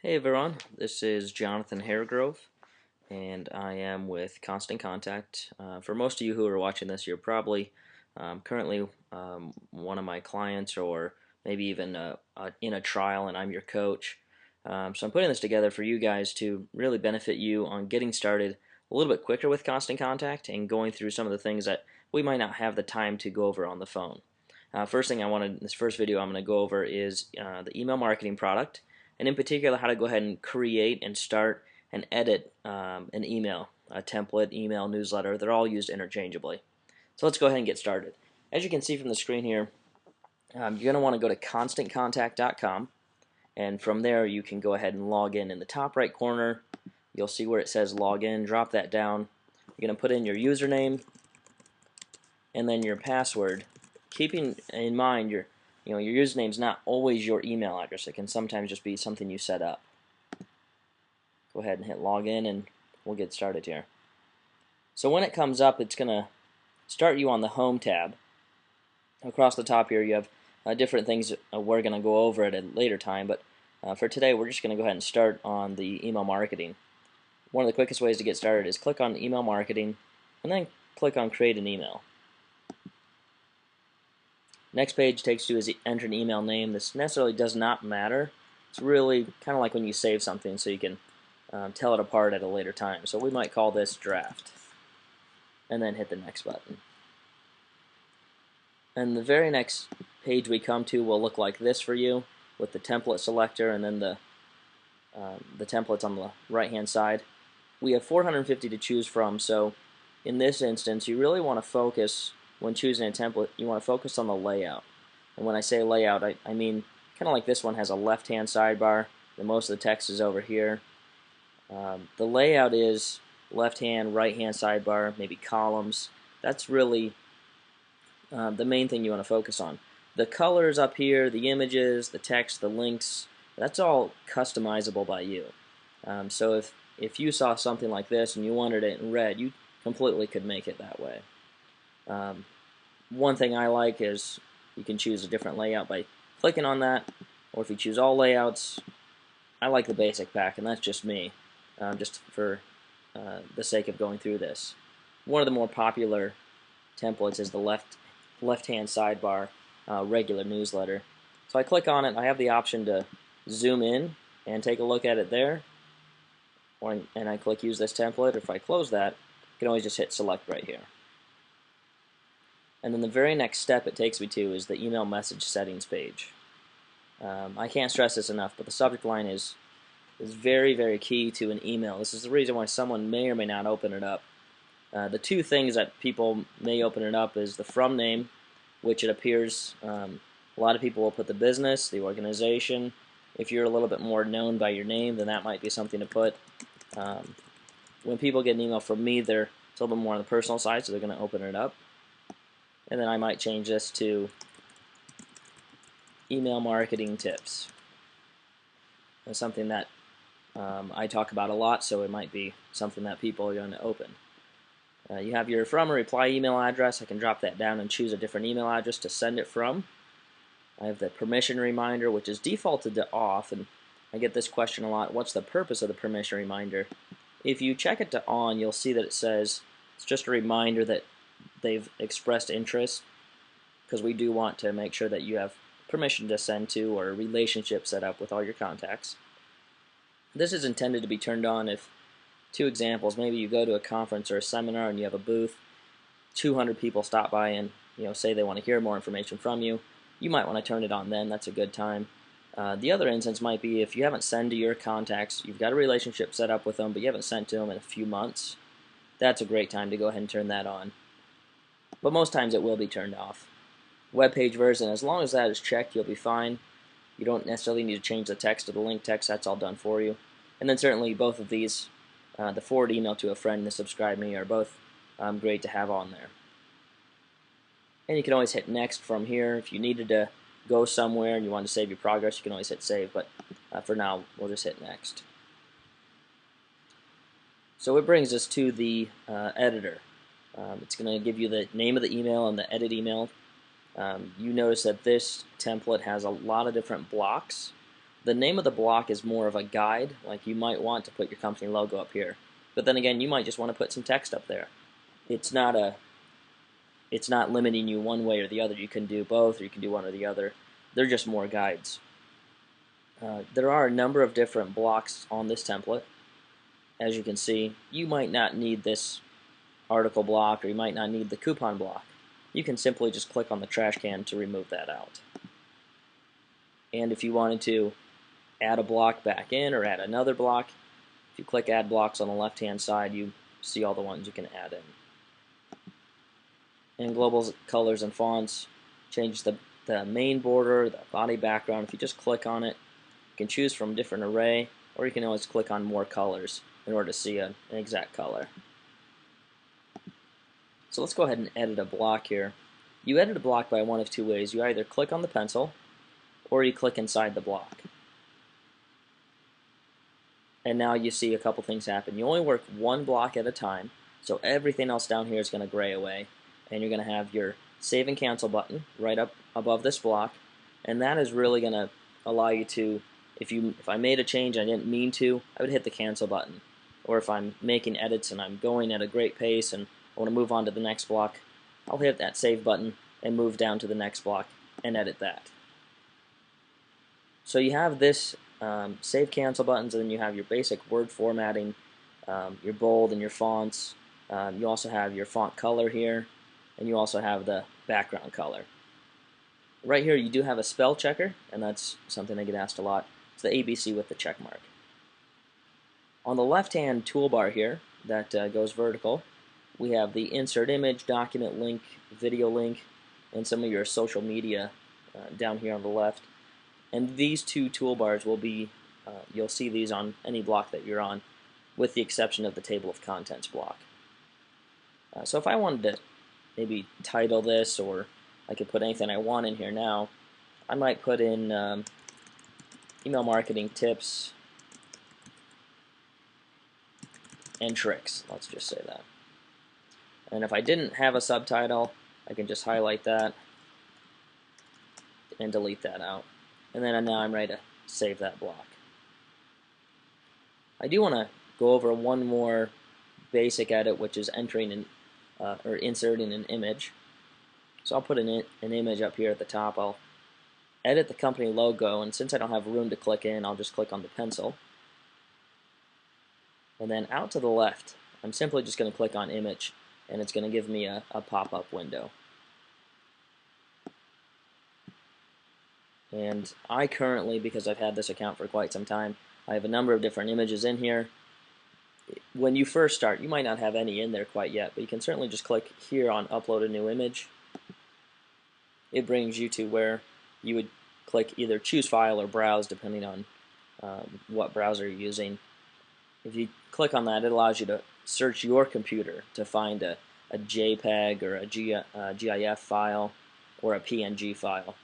Hey everyone, this is Jonathan Haregrove, and I am with Constant Contact. For most of you who are watching this, you're probably currently one of my clients, or maybe even in a trial, and I'm your coach. So I'm putting this together for you guys to really benefit you on getting started a little bit quicker with Constant Contact and going through some of the things that we might not have the time to go over on the phone. First thing this first video I'm going to go over is the email marketing product, and in particular how to go ahead and create and start and edit an email, a template, email, newsletter. They're all used interchangeably. So let's go ahead and get started. As you can see from the screen here, you're going to want to go to constantcontact.com, and from there you can go ahead and log in. In the top right corner, you'll see where it says login. Drop that down. You're going to put in your username and then your password, keeping in mind your username is not always your email address. It can sometimes just be something you set up. Go ahead and hit login, and we'll get started here. So when it comes up, it's going to start you on the home tab. Across the top here you have different things we're going to go over at a later time, but for today we're just going to go ahead and start on the email marketing. One of the quickest ways to get started is click on email marketing and then click on create an email. Next page takes you is enter an email name. This necessarily does not matter. It's really kind of like when you save something so you can tell it apart at a later time. So we might call this draft, and then hit the next button. And the very next page we come to will look like this for you, with the template selector and then the templates on the right hand side. We have 450 to choose from, so in this instance you really want to focus when choosing a template, you want to focus on the layout. And when I say layout, I mean kind of like this one has a left hand sidebar, and most of the text is over here. The layout is left hand, right hand sidebar, maybe columns. That's really the main thing you want to focus on. The colors up here, the images, the text, the links, that's all customizable by you. So if you saw something like this and you wanted it in red, you completely could make it that way. One thing I like is you can choose a different layout by clicking on that, or if you choose all layouts, I like the basic pack, and that's just me, just for the sake of going through this. One of the more popular templates is the left-hand sidebar regular newsletter. So I click on it, I have the option to zoom in and take a look at it there, and I click use this template, or if I close that, I can always just hit select right here. And then the very next step it takes me to is the email message settings page. I can't stress this enough, but the subject line is very, very key to an email. This is the reason why someone may or may not open it up. The two things that people may open it up is the from name, which it appears a lot of people will put the business, the organization. If you're a little bit more known by your name, then that might be something to put. When people get an email from me, they're a little bit more on the personal side, so they're going to open it up. And then I might change this to email marketing tips. That's something that I talk about a lot, so it might be something that people are going to open. You have your from or reply email address. I can drop that down and choose a different email address to send it from. I have the permission reminder, which is defaulted to off, and I get this question a lot: what's the purpose of the permission reminder? If you check it to on, you'll see that it says it's just a reminder that they've expressed interest, because we do want to make sure that you have permission to send to or a relationship set up with all your contacts. This is intended to be turned on if, two examples, maybe you go to a conference or a seminar and you have a booth, 200 people stop by and say they want to hear more information from you. You might want to turn it on then. That's a good time. The other instance might be if you haven't sent to your contacts, you've got a relationship set up with them, but you haven't sent to them in a few months. That's a great time to go ahead and turn that on. But most times it will be turned off. Web page version, as long as that is checked, you'll be fine. You don't necessarily need to change the text or the link text. That's all done for you. And then certainly both of these, the forward email to a friend and the subscribe me, are both great to have on there. And you can always hit next from here. If you needed to go somewhere and you want to save your progress, you can always hit save, but for now we'll just hit next. So it brings us to the editor. It's going to give you the name of the email and the edit email. You notice that this template has a lot of different blocks. The name of the block is more of a guide, like you might want to put your company logo up here. But then again, you might just want to put some text up there. It's not limiting you one way or the other. You can do both, or you can do one or the other. They're just more guides. There are a number of different blocks on this template. As you can see, you might not need this article block, or you might not need the coupon block. You can simply just click on the trash can to remove that out. And if you wanted to add a block back in or add another block, if you click add blocks on the left hand side, you see all the ones you can add in. And global colors and fonts change the main border, the body background. If you just click on it, you can choose from a different array, or you can always click on more colors in order to see an exact color. So let's go ahead and edit a block here. You edit a block by one of two ways. You either click on the pencil, or you click inside the block. And now you see a couple things happen. You only work one block at a time, so everything else down here is going to gray away. And you're going to have your save and cancel button right up above this block, and that is really going to allow you to, if I made a change I didn't mean to, I would hit the cancel button. Or if I'm making edits and I'm going at a great pace and I want to move on to the next block, I'll hit that save button and move down to the next block and edit that. So you have this save cancel buttons, and then you have your basic word formatting, your bold and your fonts. You also have your font color here, and you also have the background color. Right here you do have a spell checker, and that's something I get asked a lot. It's the ABC with the check mark. On the left hand toolbar here that goes vertical, we have the insert image, document link, video link, and some of your social media down here on the left. And these two toolbars will be, you'll see these on any block that you're on, with the exception of the table of contents block. So if I wanted to maybe title this, or I could put anything I want in here now, I might put in email marketing tips and tricks. Let's just say that. And if I didn't have a subtitle, I can just highlight that and delete that out. And then now I'm ready to save that block. I do want to go over one more basic edit, which is entering in, or inserting an image. So I'll put an image up here at the top. I'll edit the company logo, and since I don't have room to click in, I'll just click on the pencil. And then out to the left, I'm simply just going to click on image, and it's going to give me a pop-up window. And I currently, because I've had this account for quite some time, I have a number of different images in here. When you first start, you might not have any in there quite yet, but you can certainly just click here on upload a new image. It brings you to where you would click either choose file or browse, depending on what browser you're using. If you click on that, it allows you to search your computer to find a JPEG or a GIF file or a PNG file.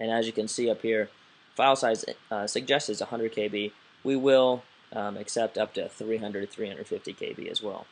And as you can see up here, file size suggested is 100 KB. We will accept up to 350 KB as well.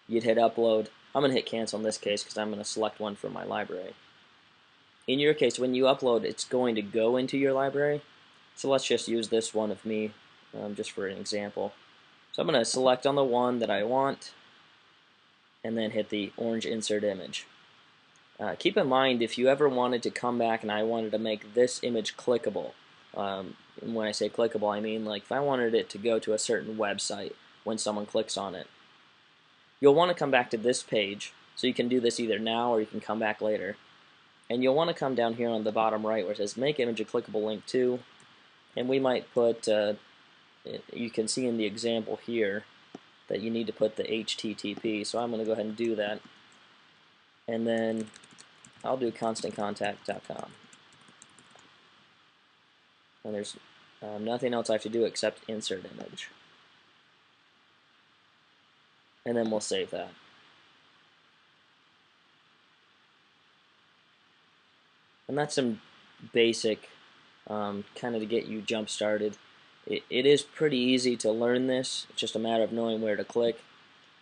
You'd hit upload. I'm going to hit cancel in this case because I'm going to select one from my library. In your case, when you upload, it's going to go into your library. So let's just use this one of me just for an example. So I'm going to select on the one that I want and then hit the orange insert image. Keep in mind, if you ever wanted to come back and I wanted to make this image clickable, when I say clickable, I mean like if I wanted it to go to a certain website when someone clicks on it, you'll want to come back to this page. So you can do this either now or you can come back later. And you'll want to come down here on the bottom right where it says make image a clickable link to, and we might put, you can see in the example here that you need to put the HTTP, so I'm going to go ahead and do that. And then I'll do constantcontact.com. And there's nothing else I have to do except insert image. And then we'll save that. And that's some basic kind of to get you jump started. It is pretty easy to learn this. It's just a matter of knowing where to click.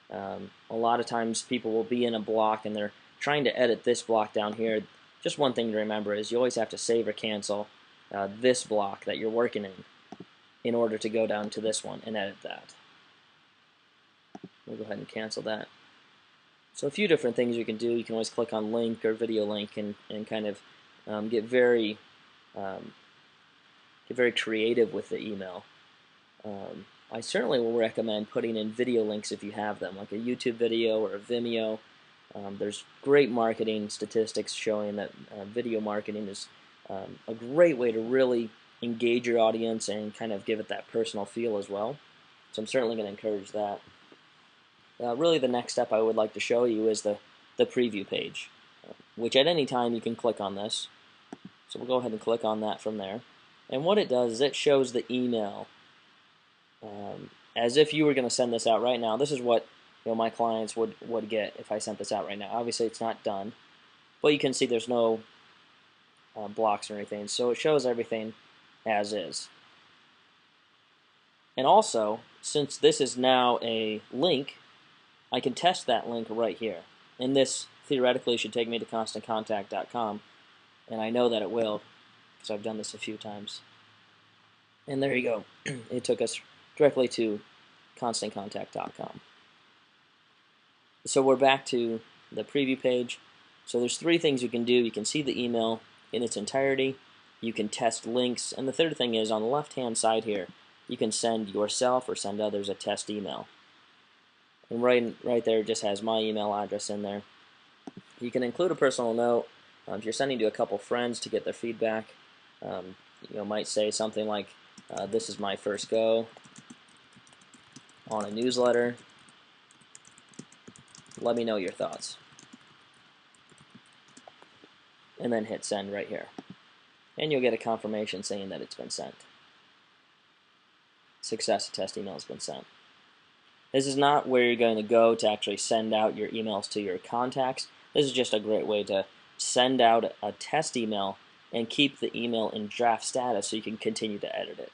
A lot of times people will be in a block and they're trying to edit this block down here. Just one thing to remember is you always have to save or cancel. this block that you're working in order to go down to this one and edit that. We'll go ahead and cancel that. So a few different things you can do. You can always click on link or video link and kind of get very creative with the email. I certainly will recommend putting in video links if you have them, like a YouTube video or a Vimeo. There's great marketing statistics showing that video marketing is a great way to really engage your audience and kind of give it that personal feel as well. So I'm certainly going to encourage that. Really the next step I would like to show you is the preview page, which at any time you can click on this. So we'll go ahead and click on that from there. And what it does is it shows the email as if you were going to send this out right now. This is what my clients would get if I sent this out right now. Obviously it's not done, but you can see there's no blocks or anything. So it shows everything as is. And also, since this is now a link, I can test that link right here. And this theoretically should take me to ConstantContact.com, and I know that it will because I've done this a few times. And there you go. It took us directly to ConstantContact.com. So we're back to the preview page. So there's three things you can do. You can see the email in its entirety. You can test links. And the third thing is on the left-hand side here, you can send yourself or send others a test email. And right there it just has my email address in there. You can include a personal note. If you're sending to a couple friends to get their feedback, might say something like, this is my first go on a newsletter. Let me know your thoughts. And then hit send right here. And you'll get a confirmation saying that it's been sent. Success test email has been sent. This is not where you're going to go to actually send out your emails to your contacts. This is just a great way to send out a test email and keep the email in draft status so you can continue to edit it.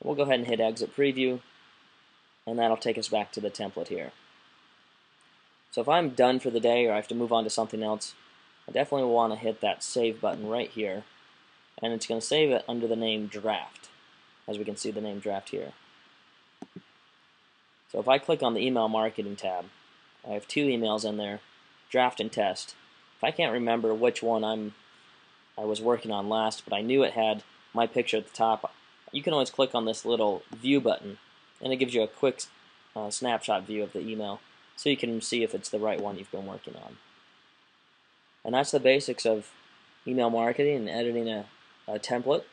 We'll go ahead and hit exit preview, and that'll take us back to the template here. So if I'm done for the day or I have to move on to something else, I definitely want to hit that save button right here, and it's going to save it under the name draft, as we can see the name draft here. So if I click on the email marketing tab, I have two emails in there, draft and test. If I can't remember which one I was working on last, but I knew it had my picture at the top, you can always click on this little view button, and it gives you a quick snapshot view of the email, so you can see if it's the right one you've been working on. And that's the basics of email marketing and editing a template.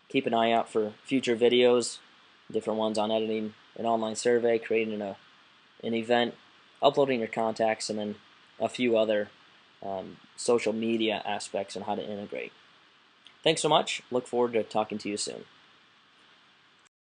Keep an eye out for future videos, different ones on editing an online survey, creating an event, uploading your contacts, and then a few other social media aspects and how to integrate. Thanks so much. Look forward to talking to you soon.